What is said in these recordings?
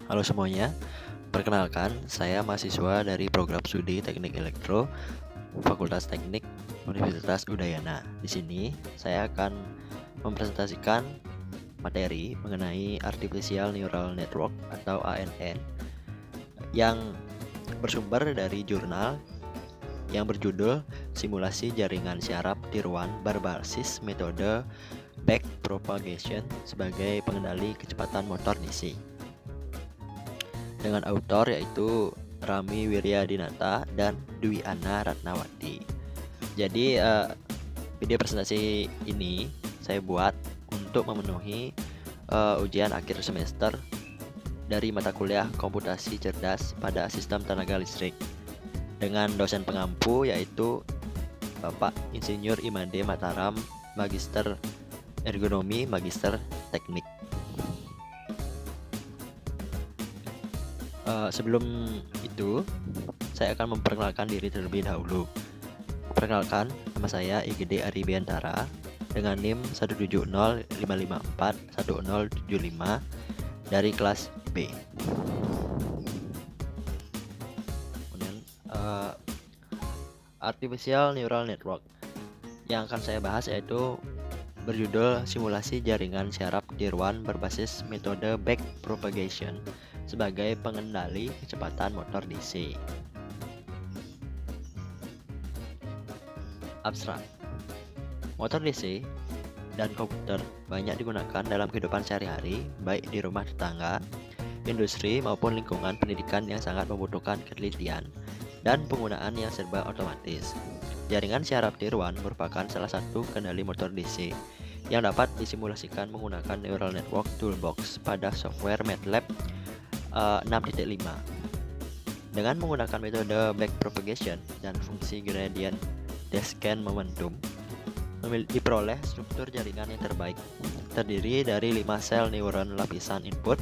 Halo semuanya, perkenalkan saya mahasiswa dari program studi Teknik Elektro Fakultas Teknik Universitas Udayana. Di sini saya akan mempresentasikan materi mengenai Artificial Neural Network atau ANN yang bersumber dari jurnal yang berjudul Simulasi Jaringan Syaraf Tiruan berbasis metode backpropagation sebagai pengendali kecepatan motor DC, dengan autor yaitu Rami Wiryadinata dan Dwi Ana Ratnawati. Jadi video presentasi ini saya buat untuk memenuhi ujian akhir semester dari mata kuliah komputasi cerdas pada sistem tenaga listrik dengan dosen pengampu yaitu Bapak Insinyur Imade Mataram, Magister Ergonomi, Magister Teknik. Sebelum itu, saya akan memperkenalkan diri terlebih dahulu. Perkenalkan, nama saya IGD Ari Biantara dengan NIM 17055541075 dari kelas B. Kemudian, Artificial Neural Network yang akan saya bahas yaitu berjudul Simulasi Jaringan Syaraf Tiruan berbasis metode backpropagation sebagai pengendali kecepatan motor DC. Abstrak. Motor DC dan komputer banyak digunakan dalam kehidupan sehari-hari, baik di rumah tetangga, industri maupun lingkungan pendidikan yang sangat membutuhkan ketelitian dan penggunaan yang serba otomatis. Jaringan syaraf tiruan merupakan salah satu kendali motor DC yang dapat disimulasikan menggunakan Neural Network Toolbox pada software MATLAB 6.5. Dengan menggunakan metode backpropagation dan fungsi gradient descent momentum, diperoleh struktur jaringan yang terbaik, terdiri dari 5 sel neuron lapisan input,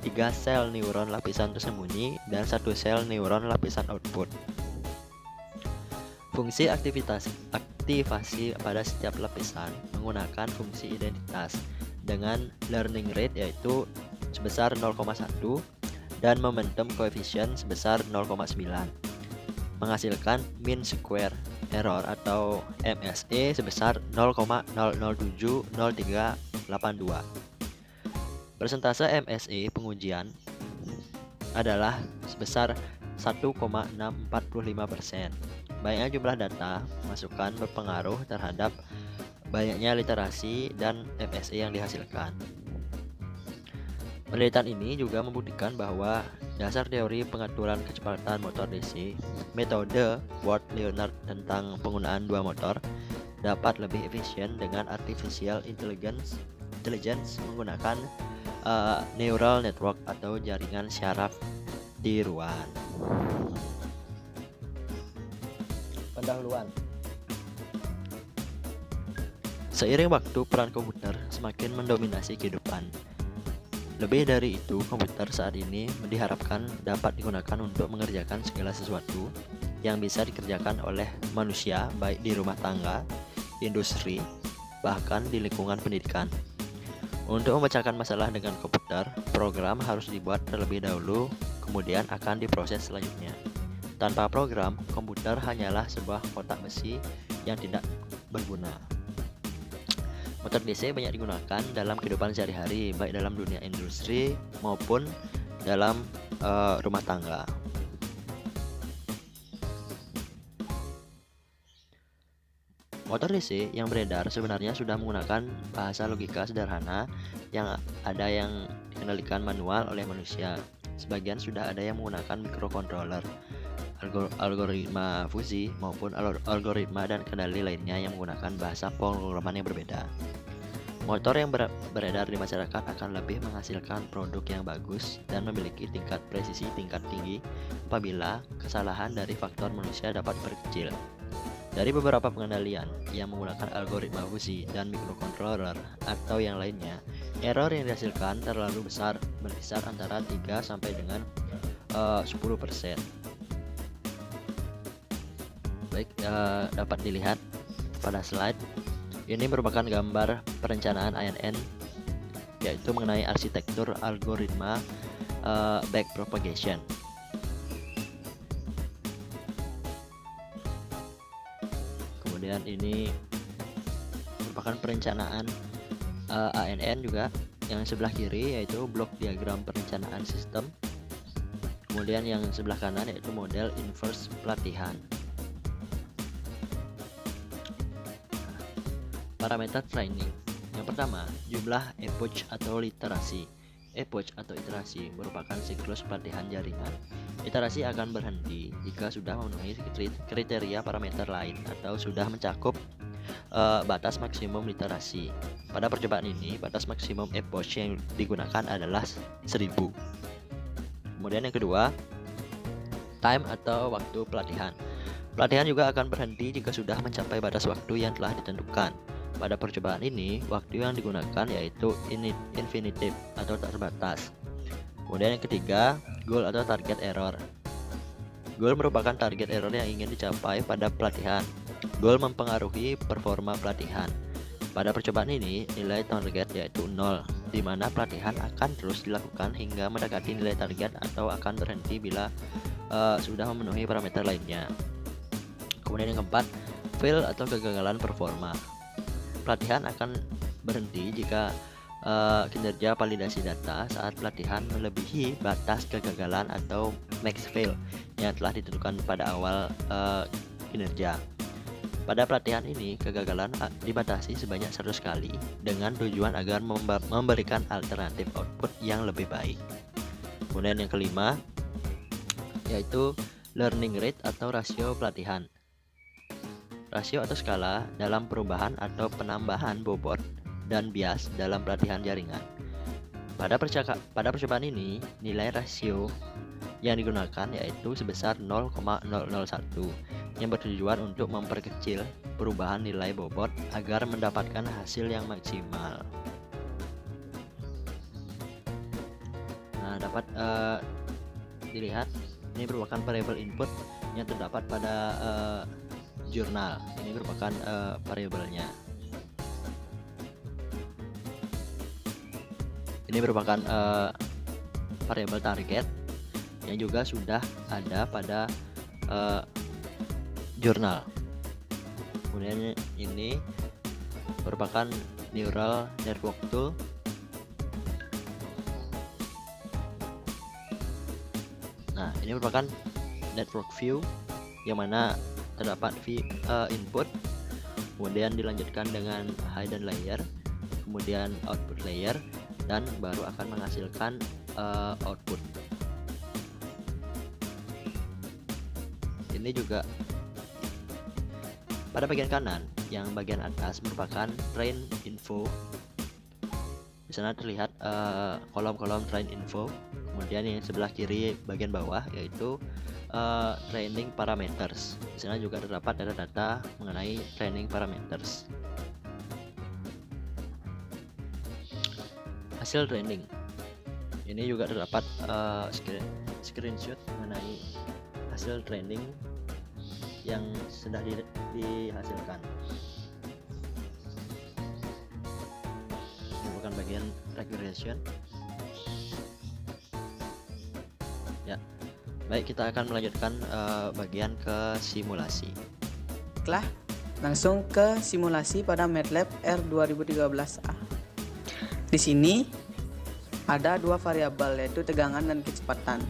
3 sel neuron lapisan tersembunyi, dan 1 sel neuron lapisan output. Fungsi aktivasi pada setiap lapisan menggunakan fungsi identitas dengan learning rate yaitu sebesar 0,1 dan momentum coefficient sebesar 0,9, menghasilkan mean square error atau MSE sebesar 0,00700382. Persentase MSE pengujian adalah sebesar 1,645%. Banyaknya jumlah data masukan berpengaruh terhadap banyaknya literasi dan MSE yang dihasilkan. Penelitian ini juga membuktikan bahwa dasar teori pengaturan kecepatan motor DC, metode Ward-Leonard tentang penggunaan dua motor, dapat lebih efisien dengan artificial intelligence menggunakan neural network atau jaringan syaraf tiruan. Pendahuluan. Seiring waktu, peran komputer semakin mendominasi kehidupan. Lebih dari itu, komputer saat ini diharapkan dapat digunakan untuk mengerjakan segala sesuatu yang bisa dikerjakan oleh manusia, baik di rumah tangga, industri, bahkan di lingkungan pendidikan. Untuk memecahkan masalah dengan komputer, program harus dibuat terlebih dahulu, kemudian akan diproses selanjutnya. Tanpa program, komputer hanyalah sebuah kotak besi yang tidak berguna. Motor DC banyak digunakan dalam kehidupan sehari-hari, baik dalam dunia industri maupun dalam rumah tangga. Motor DC yang beredar sebenarnya sudah menggunakan bahasa logika sederhana yang ada yang dikendalikan manual oleh manusia. Sebagian sudah ada yang menggunakan microcontroller, algoritma fusi maupun algoritma dan kendali lainnya yang menggunakan bahasa pemrograman yang berbeda. Motor yang beredar di masyarakat akan lebih menghasilkan produk yang bagus dan memiliki tingkat presisi tingkat tinggi apabila kesalahan dari faktor manusia dapat berkecil. Dari beberapa pengendalian yang menggunakan algoritma fusi dan microcontroller atau yang lainnya, error yang dihasilkan terlalu besar, berkisar antara 3 sampai dengan 10%. Baik, dapat dilihat pada slide. Ini merupakan gambar perencanaan ANN, yaitu mengenai arsitektur algoritma backpropagation. Kemudian ini merupakan perencanaan ANN juga. Yang sebelah kiri yaitu blok diagram perencanaan sistem. Kemudian yang sebelah kanan yaitu model inverse pelatihan. Parameter training. Yang pertama, jumlah epoch atau literasi. Epoch atau iterasi merupakan siklus pelatihan jaringan. Iterasi akan berhenti jika sudah memenuhi kriteria parameter lain atau sudah mencakup batas maksimum literasi. Pada percobaan ini, batas maksimum epoch yang digunakan adalah 1000. Kemudian yang kedua, time atau waktu pelatihan. Pelatihan juga akan berhenti jika sudah mencapai batas waktu yang telah ditentukan. Pada percobaan ini, waktu yang digunakan yaitu infinitive atau tak terbatas. Kemudian yang ketiga, goal atau target error. Goal merupakan target error yang ingin dicapai pada pelatihan. Goal mempengaruhi performa pelatihan. Pada percobaan ini, nilai target yaitu 0, di mana pelatihan akan terus dilakukan hingga mendekati nilai target atau akan berhenti bila sudah memenuhi parameter lainnya. Kemudian yang keempat, fail atau kegagalan performa. Pelatihan akan berhenti jika kinerja validasi data saat pelatihan melebihi batas kegagalan atau max fail yang telah ditentukan pada awal kinerja. Pada pelatihan ini, kegagalan dibatasi sebanyak 100 kali dengan tujuan agar memberikan alternatif output yang lebih baik. Kemudian yang kelima, yaitu learning rate atau rasio pelatihan. Rasio atau skala dalam perubahan atau penambahan bobot dan bias dalam pelatihan jaringan. Pada percobaan ini, nilai rasio yang digunakan yaitu sebesar 0,001 yang bertujuan untuk memperkecil perubahan nilai bobot agar mendapatkan hasil yang maksimal. Nah, dapat dilihat ini merupakan variabel input yang terdapat pada jurnal. Ini merupakan variabelnya. Ini merupakan variabel target yang juga sudah ada pada jurnal. Kemudian ini merupakan neural network tool. Nah, ini merupakan network view yang mana terdapat input, kemudian dilanjutkan dengan hidden layer, kemudian output layer, dan baru akan menghasilkan output. Ini juga pada bagian kanan, yang bagian atas merupakan train info. Di sana terlihat kolom-kolom train info. Kemudian yang sebelah kiri bagian bawah yaitu training parameters. Di sana juga terdapat data-data mengenai training parameters. Hasil training. Ini juga terdapat screenshot mengenai hasil training yang sudah dihasilkan. Ini bukan bagian regression. Ya. Baik, kita akan melanjutkan bagian ke simulasi. Baiklah, langsung ke simulasi pada MATLAB R2013A. Di sini ada dua variabel yaitu tegangan dan kecepatan.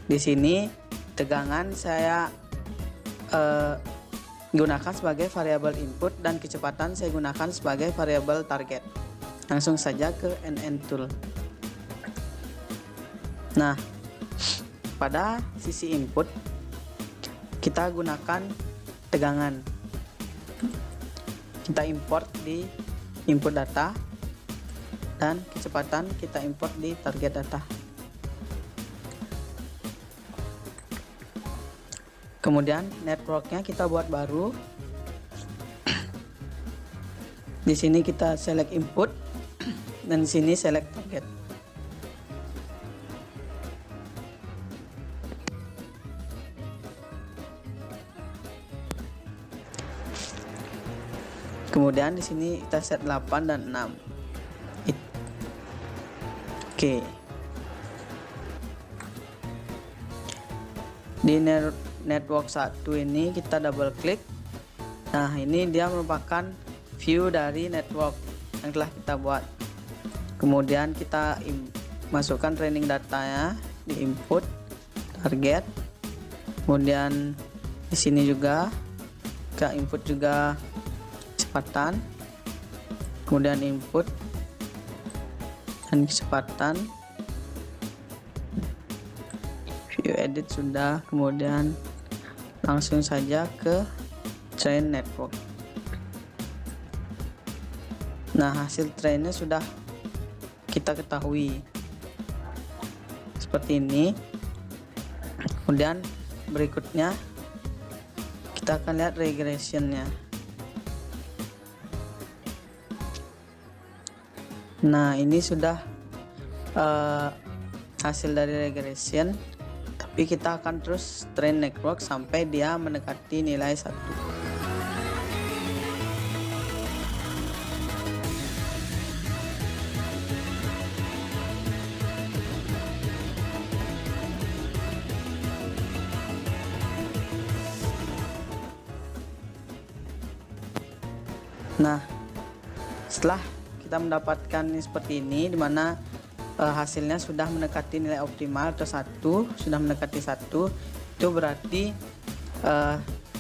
Di sini tegangan saya gunakan sebagai variabel input dan kecepatan saya gunakan sebagai variabel target. Langsung saja ke NN tool. Nah, pada sisi input kita gunakan tegangan. Kita import di input data dan kecepatan kita import di target data. Kemudian networknya kita buat baru. Di sini kita select input dan di sini select target. Kemudian di sini kita set 8 dan 6. Oke. Di network 1 ini kita double klik. Nah, ini dia merupakan view dari network yang telah kita buat. Kemudian kita masukkan training datanya di input target. Kemudian di sini juga kita input juga kecepatan. Kemudian input dan kecepatan. View edit sudah, kemudian langsung saja ke train network. Nah, hasil trainnya sudah kita ketahui seperti ini. Kemudian berikutnya kita akan lihat regressionnya. Nah, ini sudah hasil dari regression, tapi kita akan terus train network sampai dia mendekati nilai 1. Nah, setelah kita mendapatkan seperti ini, dimana hasilnya sudah mendekati nilai optimal atau 1, sudah mendekati 1, itu berarti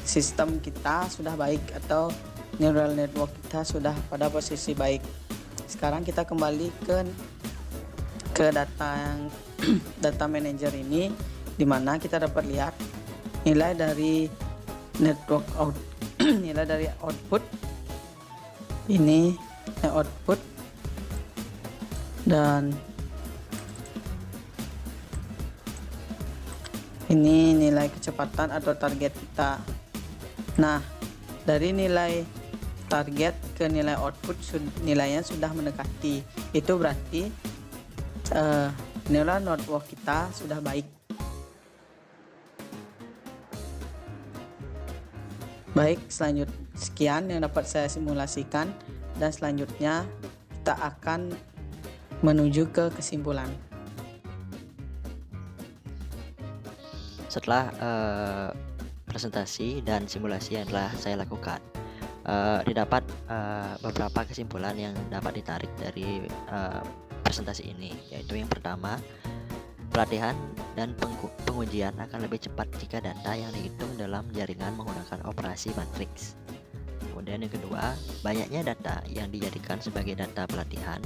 sistem kita sudah baik atau neural network kita sudah pada posisi baik. Sekarang kita kembali ke data yang data manager ini, dimana kita dapat lihat nilai dari network nilai dari output ini, output, dan ini nilai kecepatan atau target kita. Nah, dari nilai target ke nilai output nilainya sudah mendekati. Itu berarti neural network kita sudah baik. Baik, sekian yang dapat saya simulasikan, dan selanjutnya kita akan menuju ke kesimpulan. Setelah presentasi dan simulasi yang telah saya lakukan, didapat beberapa kesimpulan yang dapat ditarik dari presentasi ini, yaitu yang pertama, pelatihan dan pengujian akan lebih cepat jika data yang dihitung dalam jaringan menggunakan operasi matriks. Kemudian yang kedua, banyaknya data yang dijadikan sebagai data pelatihan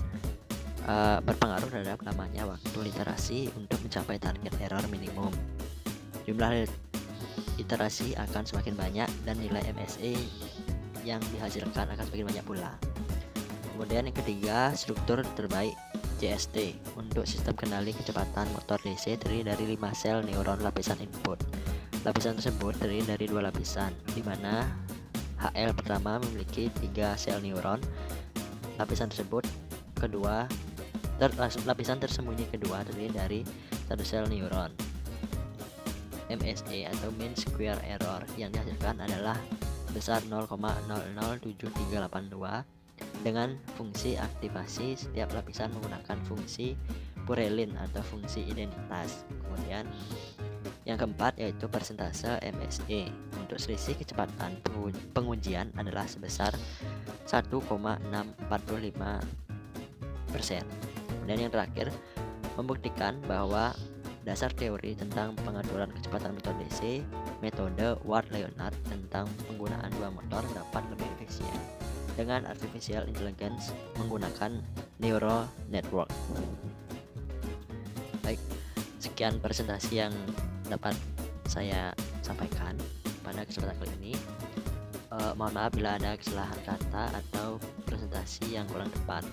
berpengaruh terhadap lamanya waktu literasi untuk mencapai target error minimum. Jumlah iterasi akan semakin banyak dan nilai MSE yang dihasilkan akan semakin banyak pula. Kemudian yang ketiga, struktur terbaik JST untuk sistem kendali kecepatan motor DC terdiri dari 5 sel neuron lapisan input. Lapisan tersebut terdiri dari 2 lapisan, di mana HL pertama memiliki 3 sel neuron. Lapisan tersembunyi kedua terdiri dari 1 sel neuron. MSE atau mean square error yang dihasilkan adalah besar 0,007382 dengan fungsi aktivasi setiap lapisan menggunakan fungsi purelin atau fungsi identitas. Kemudian yang keempat yaitu persentase MSE untuk selisih kecepatan pengujian adalah sebesar 1,645%. Kemudian yang terakhir, membuktikan bahwa dasar teori tentang pengaturan kecepatan motor DC, metode Ward-Leonard tentang penggunaan 2 motor dapat lebih efisien dengan artificial intelligence menggunakan neural network. Baik, sekian presentasi yang dapat saya sampaikan pada kesempatan kali ini. Mohon maaf bila ada kesalahan kata atau presentasi yang kurang tepat.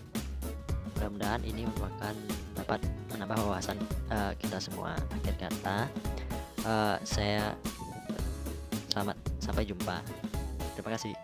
Mudah-mudahan ini merupakan dapat menambah wawasan kita semua. Akhir kata, saya selamat sampai jumpa. Terima kasih.